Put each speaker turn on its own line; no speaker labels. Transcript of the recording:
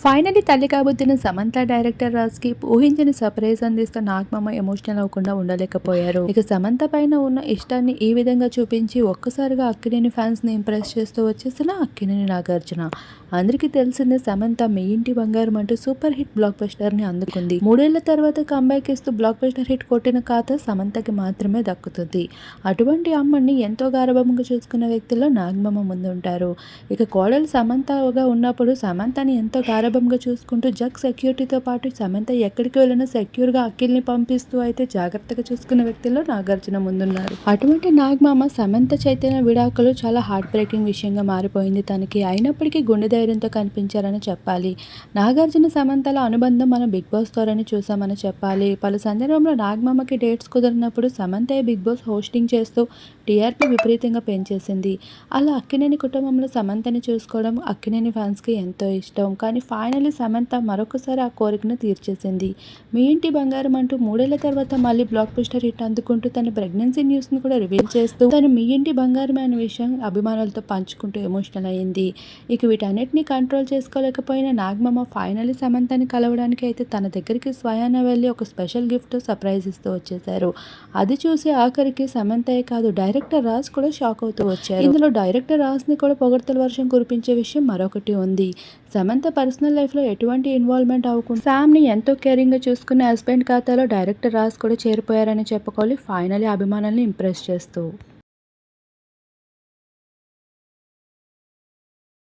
Finally తల్లి కాబోతున్న Samantha director రాజ్కి ఊహించని సర్ప్రైజ్ అందిస్తూ నాగమామ ఎమోషనల్ అవ్వకుండా ఉండలేకపోయారు. ఇక సమంత పైన ఉన్న ఇష్టాన్ని ఈ విధంగా చూపించి ఒక్కసారిగా అక్కినేని ఫ్యాన్స్ ని ఇంప్రెస్ చేస్తూ వచ్చేసిన అక్కినేని నాగార్జున. అందరికీ తెలిసిందే సమంత మీ ఇంటి బంగారం అంటూ సూపర్ హిట్ బ్లాక్ బస్టర్ ని అందుకుంది. 3 ఏళ్ల తర్వాత కంబ్యాక్ ఇస్తూ బ్లాక్ బస్టర్ హిట్ కొట్టిన ఖాతా సమంతకి మాత్రమే దక్కుతుంది. అటువంటి అమ్మని ఎంతో గారాబంగా చూసుకున్న వ్యక్తుల్లో నాగమామ ముందుంటారు. ఇక కోడలు సమంతగా ఉన్నప్పుడు సమంతని ఎంతో గారాబంగా చూసుకుంటూ జగ్ సెక్యూరిటీతో పాటు సమంత ఎక్కడికి వెళ్ళినా సెక్యూర్గా అఖిల్ని పంపిస్తూ అయితే జాగ్రత్తగా చూసుకున్న వ్యక్తుల్లో నాగార్జున ముందున్నారు. అటువంటి నాగమామ సమంత చైతన్య విడాకులు చాలా హార్ట్ బ్రేకింగ్ విషయంగా మారిపోయింది తనకి. అయినప్పటికీ గుండె ధైర్యంతో కనిపించారని చెప్పాలి. నాగార్జున సమంతల అనుబంధం మనం బిగ్ బాస్ తోరని చూసామని చెప్పాలి. పలు సందర్భంలో నాగమామకి డేట్స్ కుదిరినప్పుడు సమంత బిగ్ బాస్ హోస్టింగ్ చేస్తూ టీఆర్పీ విపరీతంగా పెంచేసింది. అలా అక్కినేని కుటుంబంలో సమంతని చూసుకోవడం అక్కినేని ఫ్యాన్స్కి ఎంతో ఇష్టం. కానీ ఫైనల్లీ సమంత మరొకసారి ఆ కోరికను తీర్చేసింది. మీ ఇంటి బంగారం అంటూ 3 ఏళ్ల తర్వాత మళ్ళీ బ్లాక్ బస్టర్ హిట్ అందుకుంటూ తన ప్రెగ్నెన్సీ న్యూస్ను కూడా రివీల్ చేస్తూ తను మీ ఇంటి బంగారమే అనే విషయం అభిమానులతో పంచుకుంటూ ఎమోషనల్ అయ్యింది. ఇక వీటన్నిటిని కంట్రోల్ చేసుకోలేకపోయిన నాగమామ ఫైనల్లీ సమంతని కలవడానికి అయితే తన దగ్గరికి స్వయాన వెళ్ళి ఒక స్పెషల్ గిఫ్ట్ సర్ప్రైజ్ ఇస్తూ వచ్చేశారు. అది చూసి ఆఖరికి సమంతయే కాదు డైరెక్టర్ రాజ్ కూడా షాక్ అవుతూ వచ్చారు. ఇందులో డైరెక్టర్ రాజ్ని కూడా పొగడ్తల వర్షం కురిపించే విషయం మరొకటి ఉంది. సమంత పర్సనల్ లైఫ్లో ఎటువంటి ఇన్వాల్వ్మెంట్ అవ్వకుండా శామ్ని ఎంతో కేరింగ్గా చూసుకునే హస్బెండ్ ఖాతాలో డైరెక్టర్ రాజ్ కూడా చేరిపోయారని చెప్పుకోవాలి. ఫైనలీ అభిమానుల్ని ఇంప్రెస్ చేస్తూ.